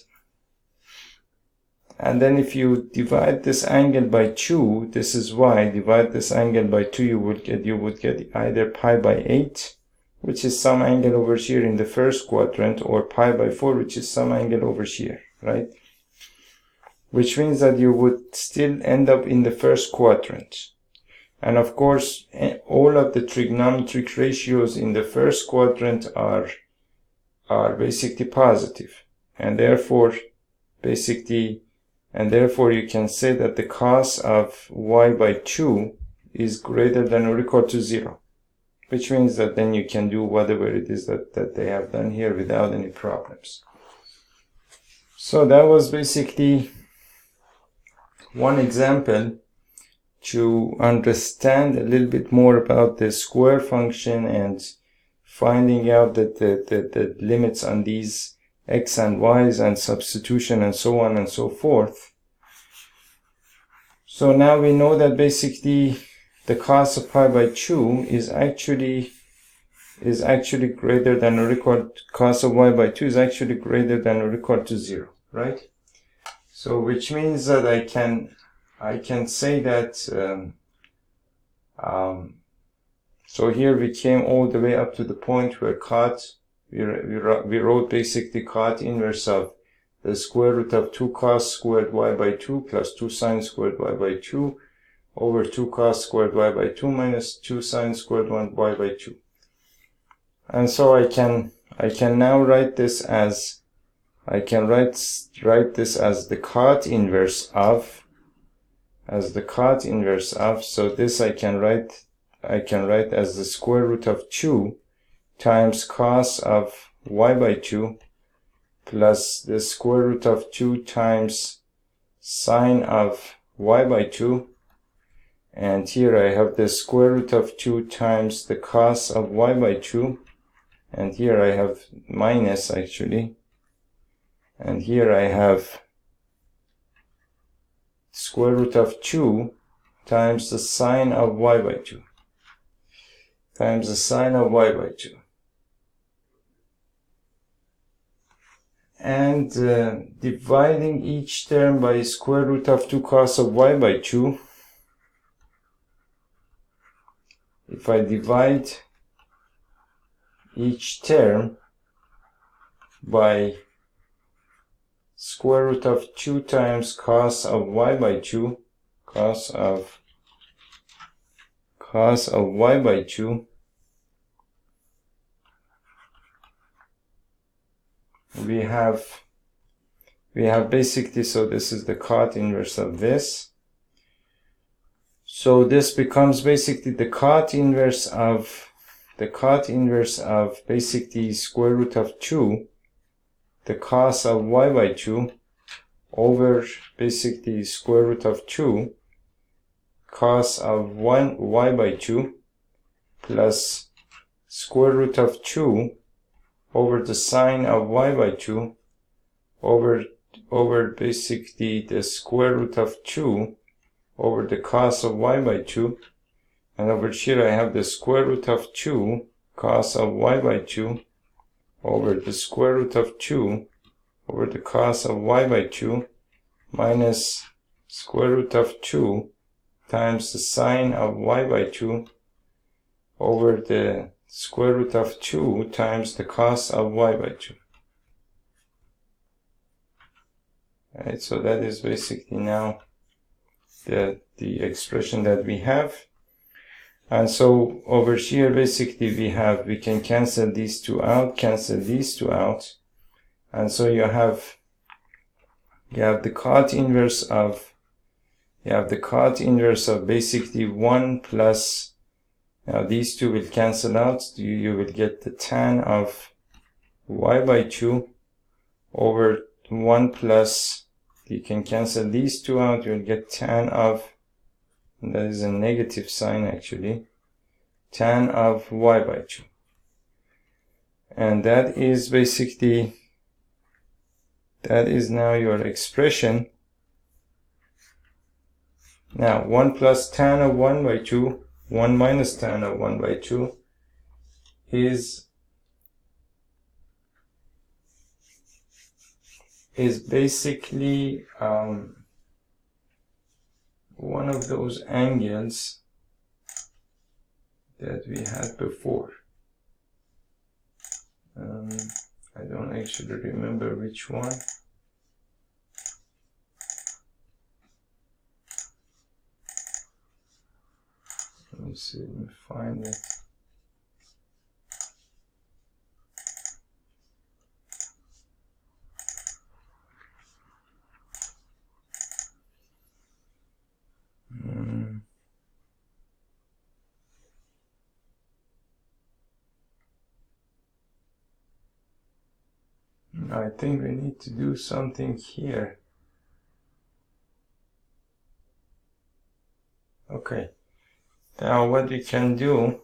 then if you divide this angle by 2, this is y, divide this angle by 2, you would get either pi by 8, which is some angle over here in the first quadrant, or pi by 4, which is some angle over here, right? Which means that you would still end up in the first quadrant. And of course, all of the trigonometric ratios in the first quadrant are basically positive. And therefore you can say that the cos of y by 2 is greater than or equal to 0. Which means that then you can do whatever it is that they have done here without any problems. So that was basically one example to understand a little bit more about the square function and finding out the limits on these x and y's and substitution and so on and so forth. So now we know that basically the cos of pi by 2 is actually greater than or equal, cos of y by 2 is actually greater than or equal to 0, right? So which means that I can say that so here we came all the way up to the point where we wrote basically cot inverse of the square root of 2 cos squared y by 2 plus 2 sine squared y by 2 over 2 cos squared y by 2 minus 2 sine squared y by 2. And so I can now write this as write this as the cot inverse of so this I can write as the square root of 2 times cos of y by 2 plus the square root of 2 times sine of y by 2, and here I have the square root of 2 times the cos of y by 2, and here I have minus actually, and here I have square root of 2 times the sine of y by 2 times the sine of y by 2. And dividing each term by square root of 2 cos of y by 2, if I divide each term by square root of 2 times cos of y by 2, cos of y by 2, we have basically, so this is the cot inverse of this. So this becomes basically the cot inverse of basically square root of 2, the cos of y by 2 over basically square root of 2 cos of 1 y by 2 plus square root of 2 over the sine of y by 2 over basically the square root of 2 over the cos of y by 2, and over here I have the square root of 2 cos of y by 2 over the square root of 2 over the cos of y by 2 minus square root of 2 times the sine of y by 2 over the square root of 2 times the cos of y by 2. Right, so that is basically now the expression that we have. And so over here basically we can cancel these two out, and so you have the cot inverse of basically 1 plus, now these two will cancel out, you will get the tan of y by 2 over 1 plus, you can cancel these two out, you will get tan of, and that is a negative sign actually, tan of y by 2. And that is basically, that is now your expression. Now 1 plus tan of 1 by 2, 1 minus tan of 1 by 2 is basically one of those angles that we had before. I don't actually remember which one. Let me see, let me find it. I think we need to do something here. Okay. Now what we can do,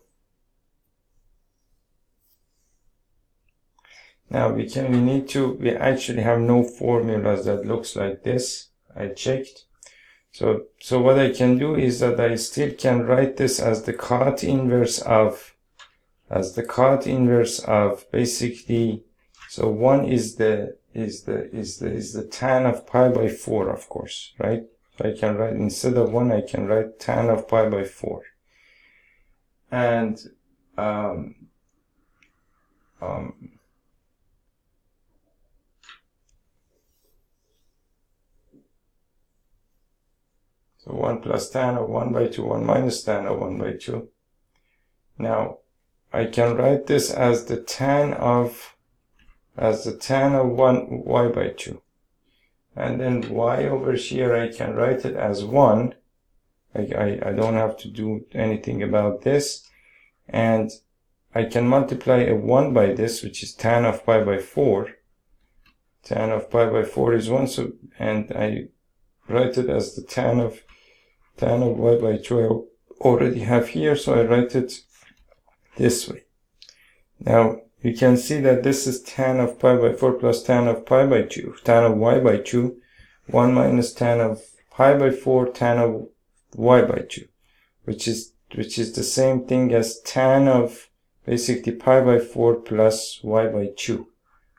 Now we actually have no formulas that looks like this. I checked. So what I can do is that I still can write this as the cot inverse of basically, so 1 is the tan of pi by 4, of course, right? So I can write, instead of 1, I can write tan of pi by 4. And so 1 plus tan of 1 by 2, 1 minus tan of 1 by 2. Now, I can write this as the tan of 1 y by 2. And then y over here, I can write it as 1. I don't have to do anything about this. And I can multiply a 1 by this, which is tan of pi by 4. Tan of pi by 4 is 1, so, and I write it as the tan of y by 2 I already have here, so I write it this way. Now, you can see that this is tan of pi by 4 plus tan of pi by 2, tan of y by 2, 1 minus tan of pi by 4, tan of y by 2, which is the same thing as tan of basically pi by 4 plus y by 2,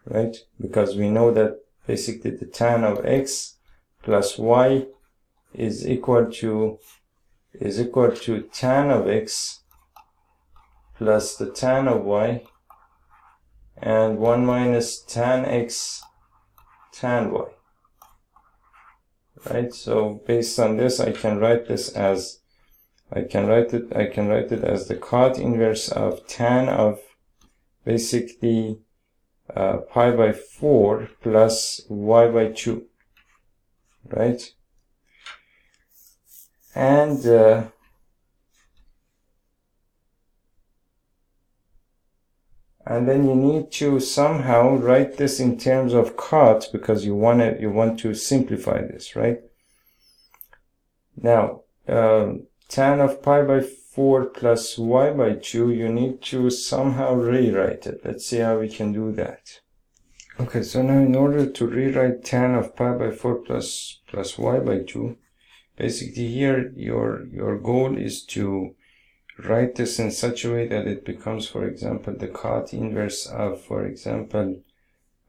right? Because we know that basically the tan of x plus y is equal to tan of x plus the tan of y, and 1 minus tan x tan y, right? So based on this, I can write this as I can write it as the cot inverse of tan of basically pi by 4 plus y by 2, right? And then you need to somehow write this in terms of cot, because you want to simplify this, right? Now, tan of pi by 4 plus y by 2, you need to somehow rewrite it. Let's see how we can do that. Okay, so now in order to rewrite tan of pi by 4 plus y by 2, basically here your goal is to write this in such a way that it becomes, for example, the cot inverse of, for example,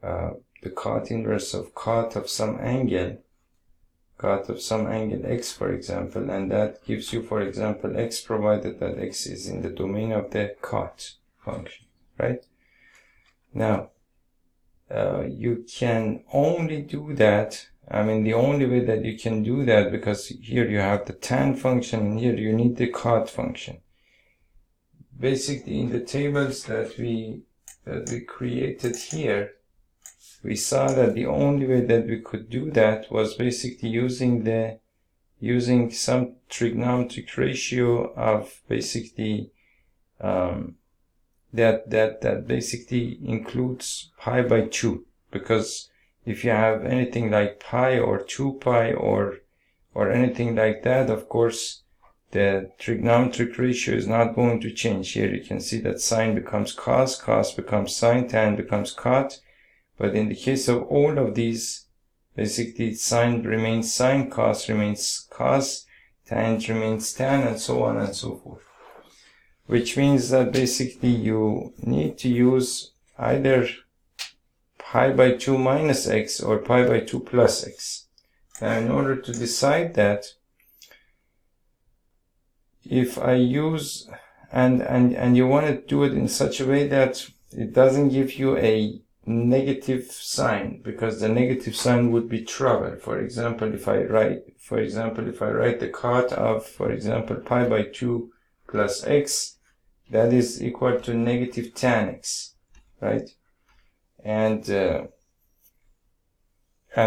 the cot inverse of cot of some angle x, for example, and that gives you, for example, x, provided that x is in the domain of the cot function, right? Now, you can only do that, I mean, the only way that you can do that, because here you have the tan function and here you need the cot function. Basically, in the tables that we created here, we saw that the only way that we could do that was basically using some trigonometric ratio of basically that basically includes pi by 2, because if you have anything like pi or 2 pi or anything like that, of course the trigonometric ratio is not going to change. Here you can see that sine becomes cos, cos becomes sine, tan becomes cot. But in the case of all of these, basically sine remains sine, cos remains cos, tan remains tan, and so on and so forth. Which means that basically you need to use either pi by 2 minus x or pi by 2 plus x. Now in order to decide that, if I use, and you want to do it in such a way that it doesn't give you a negative sign, because the negative sign would be trouble. For example, if I write the cot of, for example, pi by 2 plus x, that is equal to negative tan x, right? And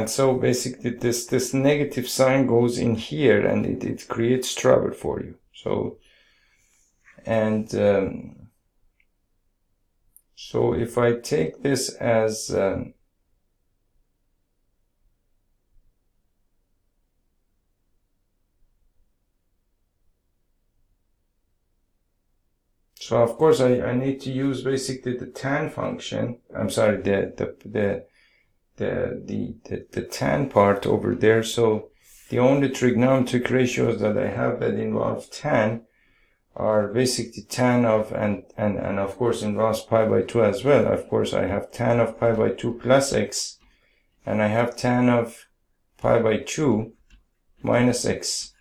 so basically this negative sign goes in here, and it creates trouble for you. So, and so if I take this as So of course I need to use basically the tan function. I'm sorry, the tan part over there. So the only trigonometric ratios that I have that involve tan are basically tan of, and of course involves pi by 2 as well. Of course I have tan of pi by 2 plus x, and I have tan of pi by 2 minus x.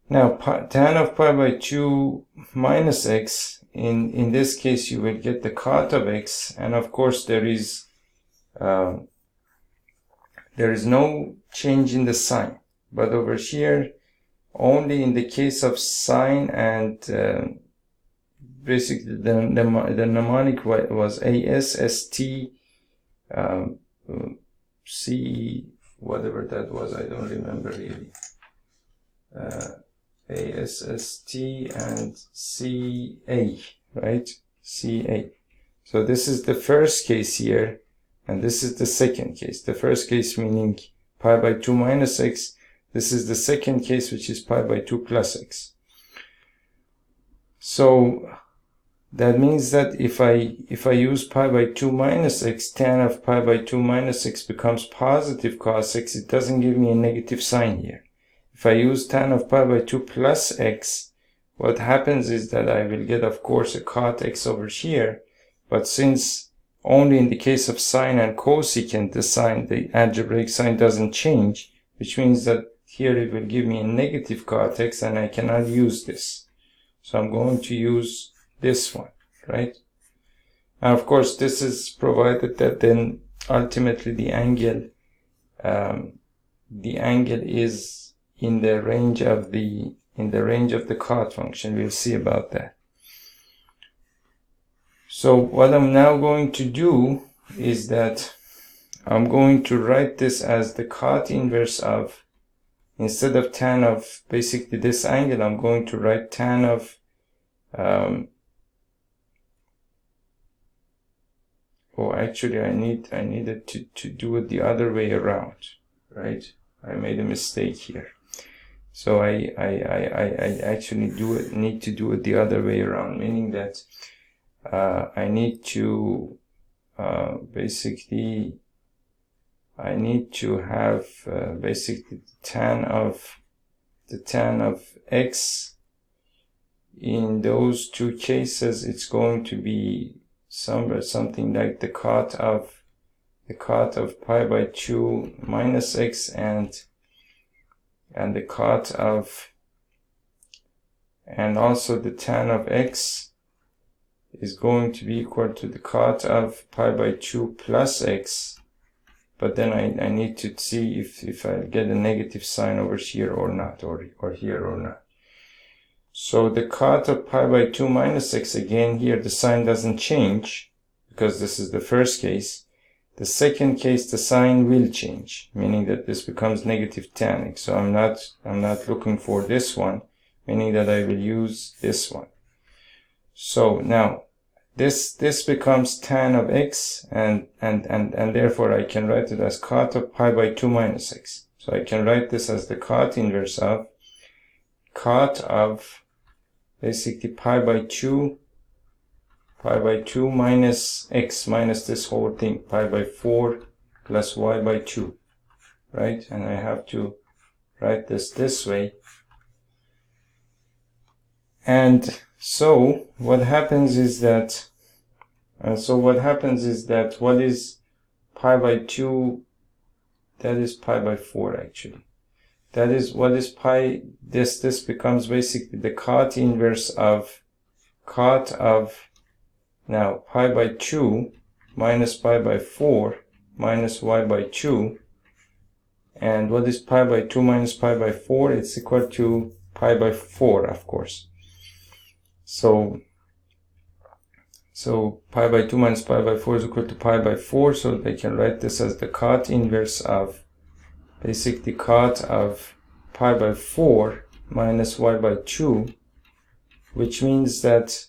Now tan of pi by 2 minus x, in this case you will get the cot of x, and of course there is no change in the sign, but over here only in the case of sine, and basically the mnemonic was ASST C, whatever that was, I don't remember really. ASST and CA, right? CA. So this is the first case here, and this is the second case. The first case meaning pi by 2 minus x. This is the second case, which is pi by 2 plus x. So that means that if I use pi by 2 minus x, tan of pi by 2 minus x becomes positive cos x. It doesn't give me a negative sign here. If I use tan of pi by 2 plus x, what happens is that I will get, of course, a cot x over here. But since only in the case of sine and cosecant, the algebraic sign doesn't change, which means that here it will give me a negative cot x, and I cannot use this. So I'm going to use this one, right? And of course, this is provided that then ultimately the angle is in the range of the cot function. We'll see about that. So what I'm now going to do is that I'm going to write this as the cot inverse of, instead of tan of basically this angle, I'm going to write tan of actually I needed to do it the other way around, right? I made a mistake here. So I actually need to do it the other way around, meaning that I need to basically have basically the tan of x. In those two cases, it's going to be something like the cot of pi by 2 minus x, and the cot of, and also the tan of x is going to be equal to the cot of pi by 2 plus x. But then I need to see if I get a negative sign over here or not, or here or not. So the cot of pi by 2 minus x, again here the sign doesn't change because this is the first case. The second case the sign will change, meaning that this becomes negative tan x. So I'm not looking for this one, meaning that I will use this one. So now this becomes tan of x, and therefore I can write it as cot of pi by 2 minus x. So I can write this as the cot inverse of cot of basically pi by 2 minus x minus this whole thing, pi by 4 plus y by 2, right? And I have to write this way. And so what happens is that what is pi by 2? That is pi by 4 actually. That is what is pi. This becomes basically the cot inverse of now pi by 2 minus pi by 4 minus y by 2. And what is pi by 2 minus pi by 4? It's equal to pi by 4, of course. So pi by 2 minus pi by 4 is equal to pi by 4. So they can write this as the cot inverse of basically cot of pi by 4 minus y by 2, which means that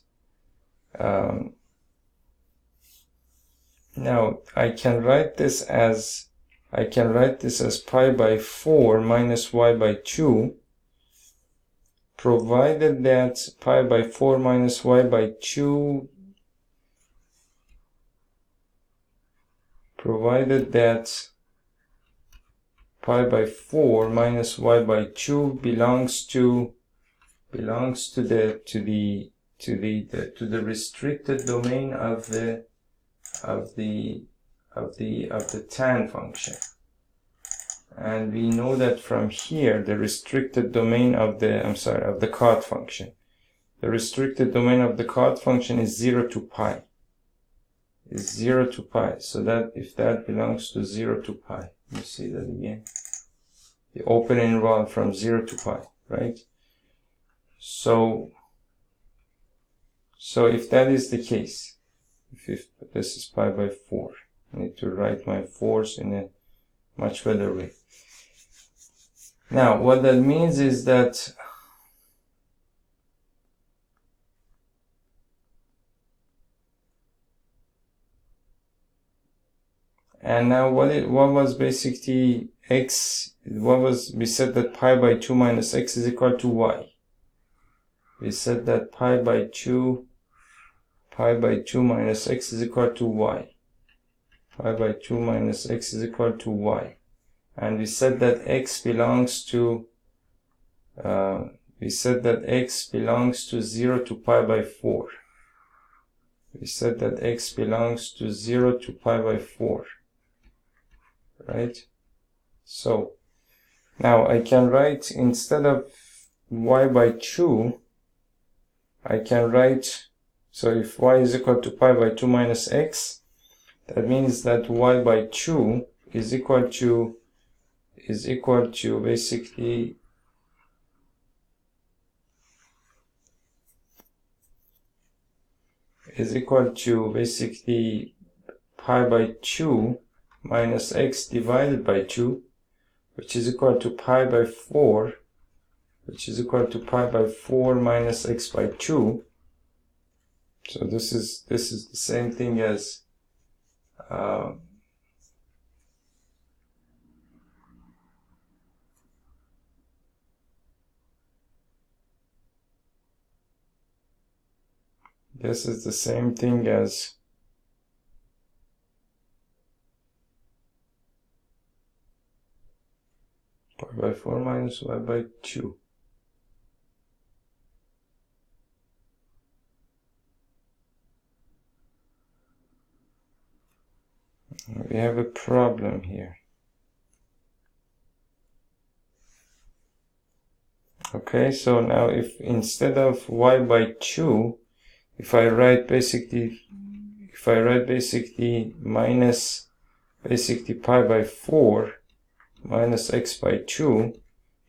now I can write this as pi by 4 minus y by 2 provided that pi by 4 minus y by 2, provided that pi by 4 minus y by 2 belongs to the restricted domain of the tan function. And we know that from here the restricted domain of the cot function. The restricted domain of the cot function is 0 to pi. Is 0 to pi. So that if that belongs to 0 to pi, let me see that again. The open interval from 0 to pi, right? So if that is the case, if this is pi by 4, I need to write my 4s in a much better way. Now, what that means is that and now what was basically x, we said that pi by 2 minus x is equal to y. We said that pi by 2 minus x is equal to y. Pi by 2 minus x is equal to y. And we said that x belongs to 0 to pi by 4. We said that x belongs to 0 to pi by 4. Right? So now I can write, instead of y by 2, I can write, so if y is equal to pi by 2 minus x, that means that y by 2 is equal to basically pi by 2 minus x divided by 2, which is equal to pi by 4, which is equal to pi by 4 minus x by 2. So this is the same thing as pi by 4 minus y by 2. We have a problem here. Okay, so now if instead of y by 2, if I write basically minus pi by 4 minus x by 2,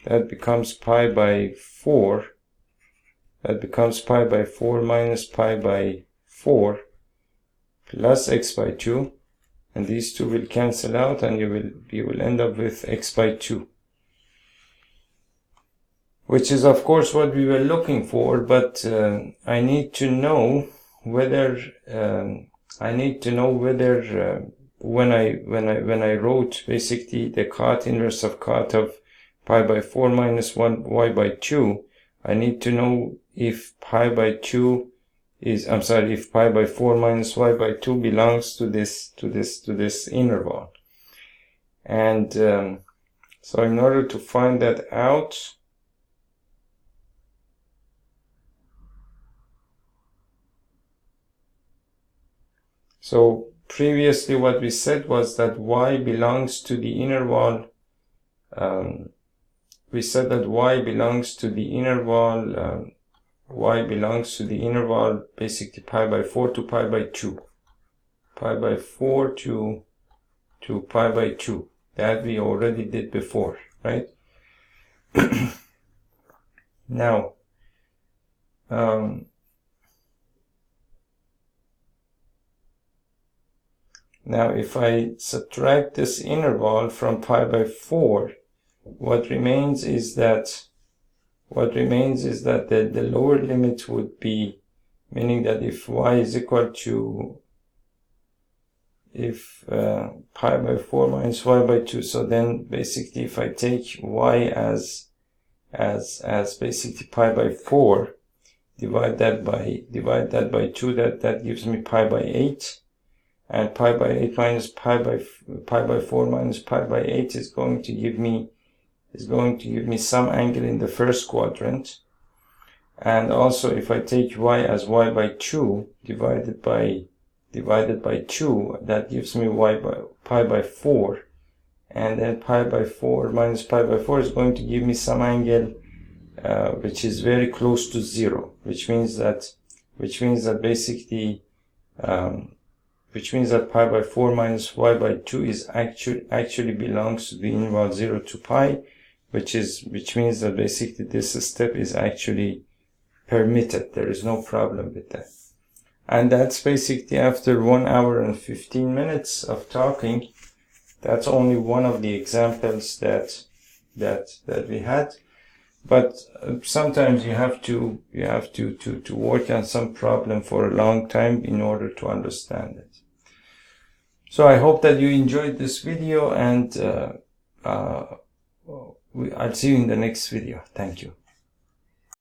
that becomes pi by 4. That becomes pi by 4 minus pi by 4 plus x by 2. And these two will cancel out, and you will end up with x by 2. Which is of course what we were looking for, but I need to know whether when I wrote basically the cot inverse of cot of pi by 4 minus 1 y by 2, I need to know if pi by 4 minus y by 2 belongs to this interval. And so in order to find that out, so previously what we said was that y belongs to the interval, basically pi by 4 to pi by 2. Pi by 4 to pi by 2. That we already did before, right? Now, if I subtract this interval from pi by 4, what remains is that the lower limit would be, meaning that if y is equal to pi by 4 minus y by 2, so then basically if I take y as as basically pi by 4, divide that by 2, that gives me pi by 8, and pi by 8 minus pi by 4 minus pi by 8 is going to give me some angle in the first quadrant. And also, if I take y as y by 2 divided by 2, that gives me y by pi by 4, and then pi by 4 minus pi by 4 is going to give me some angle which is very close to 0, which means that basically which means that pi by 4 minus y by 2 is actually belongs to the interval 0 to pi, which means that basically this step is actually permitted. There is no problem with that. And that's basically after 1 hour and 15 minutes of talking. That's only one of the examples that we had. But sometimes you have to work on some problem for a long time in order to understand it. So I hope that you enjoyed this video, and I'll see you in the next video. Thank you.